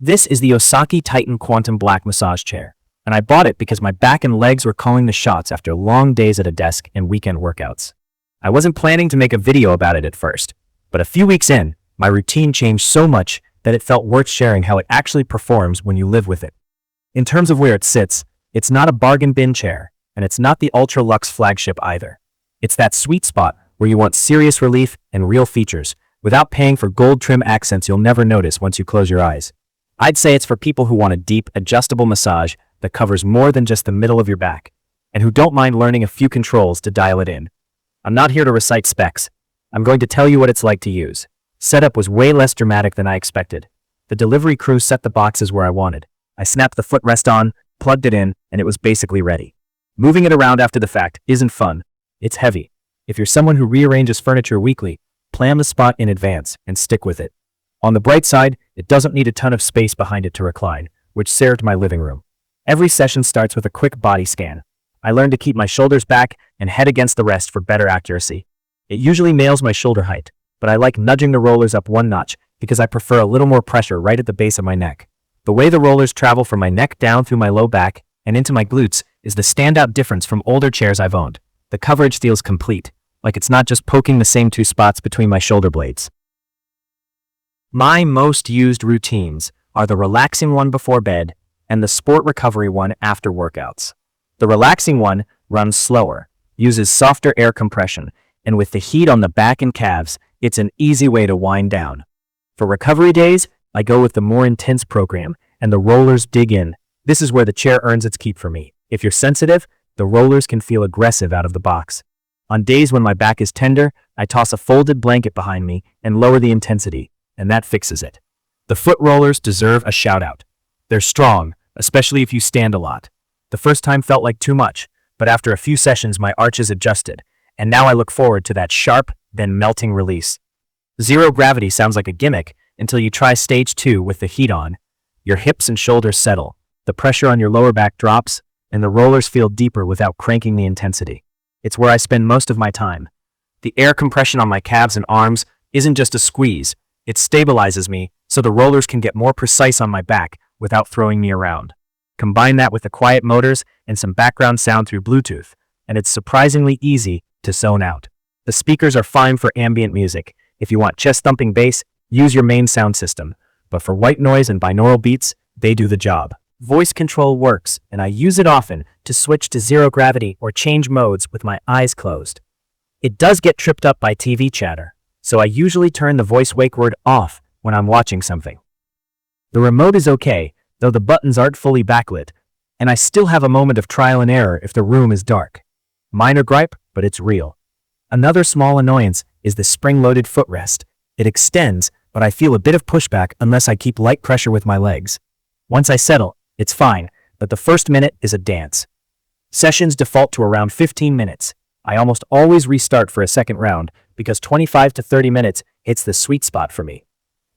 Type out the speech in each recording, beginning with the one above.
This is the Osaki Titan Quantum Black Massage Chair, and I bought it because my back and legs were calling the shots after long days at a desk and weekend workouts. I wasn't planning to make a video about it at first, but a few weeks in, my routine changed so much that it felt worth sharing how it actually performs when you live with it. In terms of where it sits, it's not a bargain bin chair, and it's not the ultra luxe flagship either. It's that sweet spot where you want serious relief and real features, without paying for gold trim accents you'll never notice once you close your eyes. I'd say it's for people who want a deep, adjustable massage that covers more than just the middle of your back, and who don't mind learning a few controls to dial it in. I'm not here to recite specs. I'm going to tell you what it's like to use. Setup was way less dramatic than I expected. The delivery crew set the boxes where I wanted. I snapped the footrest on, plugged it in, and it was basically ready. Moving it around after the fact isn't fun. It's heavy. If you're someone who rearranges furniture weekly, plan the spot in advance and stick with it. On the bright side, it doesn't need a ton of space behind it to recline, which served my living room. Every session starts with a quick body scan. I learned to keep my shoulders back and head against the rest for better accuracy. It usually nails my shoulder height, but I like nudging the rollers up one notch because I prefer a little more pressure right at the base of my neck. The way the rollers travel from my neck down through my low back and into my glutes is the standout difference from older chairs I've owned. The coverage feels complete, like it's not just poking the same two spots between my shoulder blades. My most used routines are the relaxing one before bed and the sport recovery one after workouts. The relaxing one runs slower, uses softer air compression, and with the heat on the back and calves, it's an easy way to wind down. For recovery days, I go with the more intense program, and the rollers dig in. This is where the chair earns its keep for me. If you're sensitive, the rollers can feel aggressive out of the box. On days when my back is tender, I toss a folded blanket behind me and lower the intensity, and that fixes it. The foot rollers deserve a shout out. They're strong, especially if you stand a lot. The first time felt like too much, but after a few sessions my arches adjusted, and now I look forward to that sharp, then melting release. Zero gravity sounds like a gimmick until you try stage 2 with the heat on. Your hips and shoulders settle, the pressure on your lower back drops, and the rollers feel deeper without cranking the intensity. It's where I spend most of my time. The air compression on my calves and arms isn't just a squeeze, it stabilizes me so the rollers can get more precise on my back without throwing me around. Combine that with the quiet motors and some background sound through Bluetooth, and it's surprisingly easy to zone out. The speakers are fine for ambient music. If you want chest-thumping bass, use your main sound system, but for white noise and binaural beats, they do the job. Voice control works, and I use it often to switch to zero gravity or change modes with my eyes closed. It does get tripped up by TV chatter, so I usually turn the voice wake word off when I'm watching something. The remote is okay, though the buttons aren't fully backlit, and I still have a moment of trial and error if the room is dark. Minor gripe, but it's real. Another small annoyance is the spring-loaded footrest. It extends, but I feel a bit of pushback unless I keep light pressure with my legs. Once I settle, it's fine, but the first minute is a dance. Sessions default to around 15 minutes. I almost always restart for a second round because 25 to 30 minutes hits the sweet spot for me.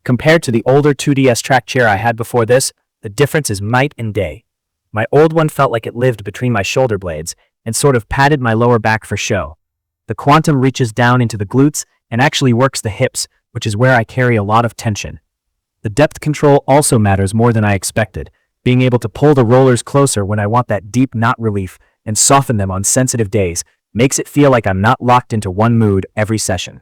Compared to the older 2DS track chair I had before this, the difference is night and day. My old one felt like it lived between my shoulder blades and sort of padded my lower back for show. The Quantum reaches down into the glutes and actually works the hips, which is where I carry a lot of tension. The depth control also matters more than I expected, being able to pull the rollers closer when I want that deep knot relief and soften them on sensitive days makes it feel like I'm not locked into one mood every session.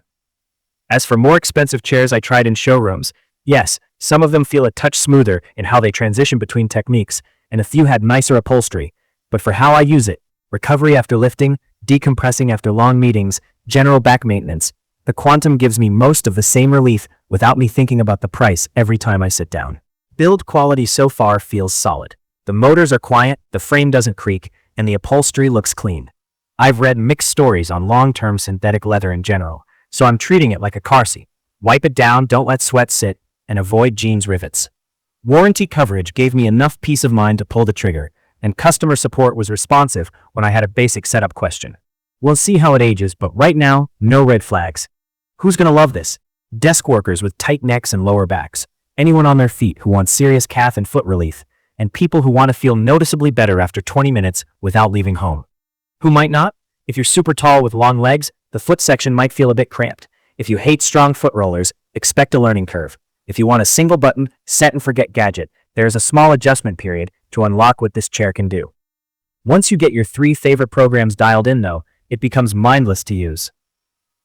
As for more expensive chairs I tried in showrooms, yes, some of them feel a touch smoother in how they transition between techniques, and a few had nicer upholstery, but for how I use it, recovery after lifting, decompressing after long meetings, general back maintenance, the Quantum gives me most of the same relief without me thinking about the price every time I sit down. Build quality so far feels solid. The motors are quiet, the frame doesn't creak, and the upholstery looks clean. I've read mixed stories on long-term synthetic leather in general, so I'm treating it like a car seat. Wipe it down, don't let sweat sit, and avoid jeans rivets. Warranty coverage gave me enough peace of mind to pull the trigger, and customer support was responsive when I had a basic setup question. We'll see how it ages, but right now, no red flags. Who's gonna love this? Desk workers with tight necks and lower backs, anyone on their feet who wants serious calf and foot relief, and people who want to feel noticeably better after 20 minutes without leaving home. Who might not? If you're super tall with long legs, the foot section might feel a bit cramped. If you hate strong foot rollers, expect a learning curve. If you want a single button, set and forget gadget, there is a small adjustment period to unlock what this chair can do. Once you get your 3 favorite programs dialed in though, it becomes mindless to use.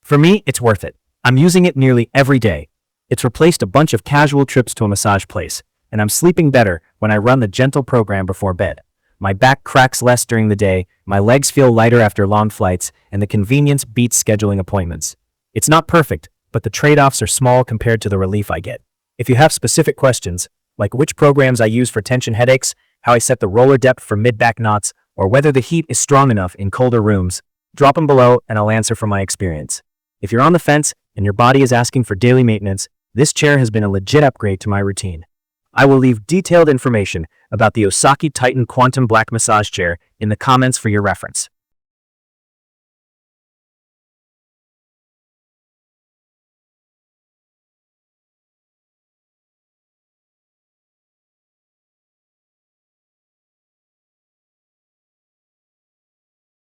For me, it's worth it. I'm using it nearly every day. It's replaced a bunch of casual trips to a massage place, and I'm sleeping better when I run the gentle program before bed. My back cracks less during the day, my legs feel lighter after long flights, and the convenience beats scheduling appointments. It's not perfect, but the trade-offs are small compared to the relief I get. If you have specific questions, like which programs I use for tension headaches, how I set the roller depth for mid-back knots, or whether the heat is strong enough in colder rooms, drop them below and I'll answer from my experience. If you're on the fence and your body is asking for daily maintenance, this chair has been a legit upgrade to my routine. I will leave detailed information about the Osaki Titan Quantum Black Massage Chair in the comments for your reference.